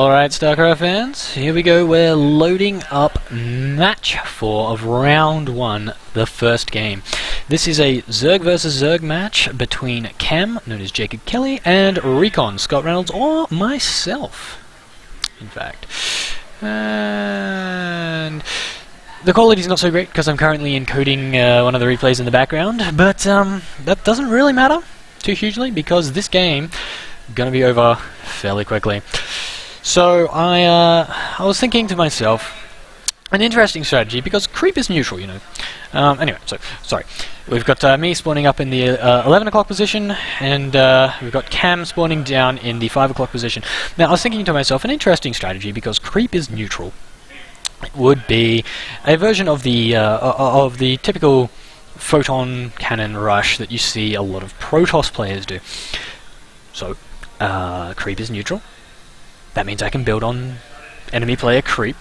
Alright, StarCraft fans, here we go. We're loading up match 4 of round 1, the first game. This is a Zerg versus Zerg match between Camm, known as Jacob Kelly, and Recon, Scott Reynolds, or myself, in fact. And the quality's not so great because I'm currently encoding one of the replays in the background, but that doesn't really matter too hugely because this game gonna be over fairly quickly. So I was thinking to myself, an interesting strategy because creep is neutral, you know. Anyway, so sorry, we've got me spawning up in the 11 o'clock position, and we've got Camm spawning down in the 5 o'clock position. Now I was thinking to myself, an interesting strategy because creep is neutral would be a version of the typical photon cannon rush that you see a lot of Protoss players do. So creep is neutral. That means I can build on enemy player creep.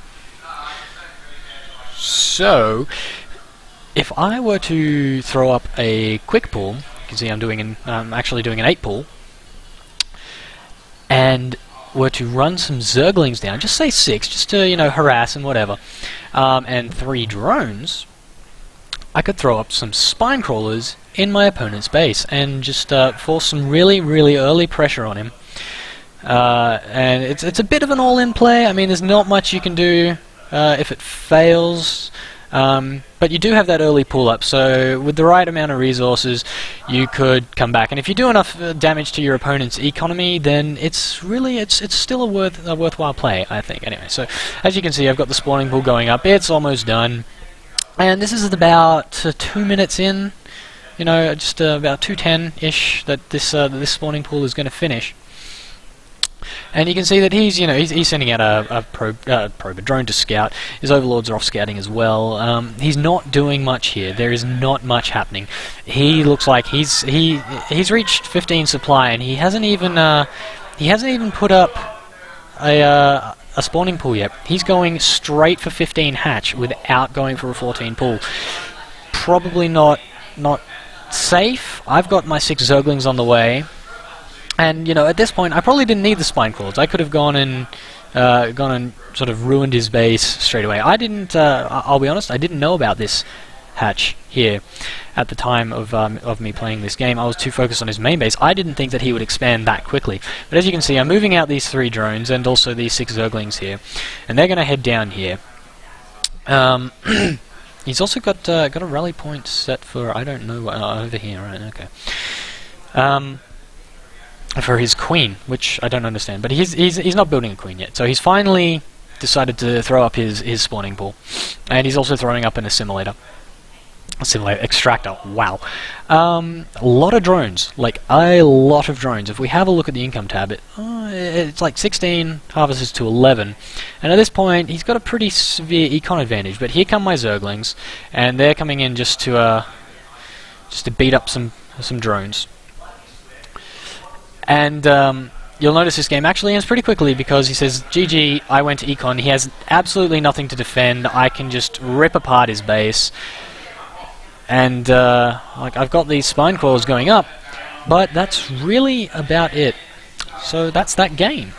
So if I were to throw up a quick pull, you can see I'm actually doing an 8 pull, and were to run some Zerglings down, just say 6, just to, you know, harass and whatever, and 3 drones, I could throw up some spine crawlers in my opponent's base and just force some really, really early pressure on him. And it's a bit of an all-in play. I mean, there's not much you can do if it fails, but you do have that early pull-up, so with the right amount of resources you could come back, and if you do enough damage to your opponent's economy, then it's still a worthwhile play, I think. Anyway, so as you can see, I've got the spawning pool going up. It's almost done, and this is about 2 minutes in, you know, just about 2:10-ish that this spawning pool is going to finish. And you can see that he's sending out a drone to scout. His overlords are off scouting as well. He's not doing much here. There is not much happening. He looks like he's reached 15 supply, and he hasn't even put up a spawning pool yet. He's going straight for 15 hatch without going for a 14 pool. Probably not safe. I've got my 6 Zerglings on the way. And, you know, at this point, I probably didn't need the spine crawls. I could have gone and sort of ruined his base straight away. I didn't, I'll be honest, I didn't know about this hatch here at the time of me playing this game. I was too focused on his main base. I didn't think that he would expand that quickly. But as you can see, I'm moving out these 3 drones and also these 6 Zerglings here. And they're going to head down here. He's also got a rally point set for, I don't know, over here, right, okay. For his queen, which I don't understand, but he's not building a queen yet, so he's finally decided to throw up his spawning pool, and he's also throwing up an assimilator extractor. Wow. A lot of drones, like a lot of drones. If we have a look at the income tab, it's like 16 harvests to 11, and at this point he's got a pretty severe econ advantage. But here come my Zerglings, and they're coming in just to beat up some drones. And you'll notice this game actually ends pretty quickly because he says, GG, I went to econ. He has absolutely nothing to defend. I can just rip apart his base. And like, I've got these spine crawlers going up, but that's really about it. So that's that game.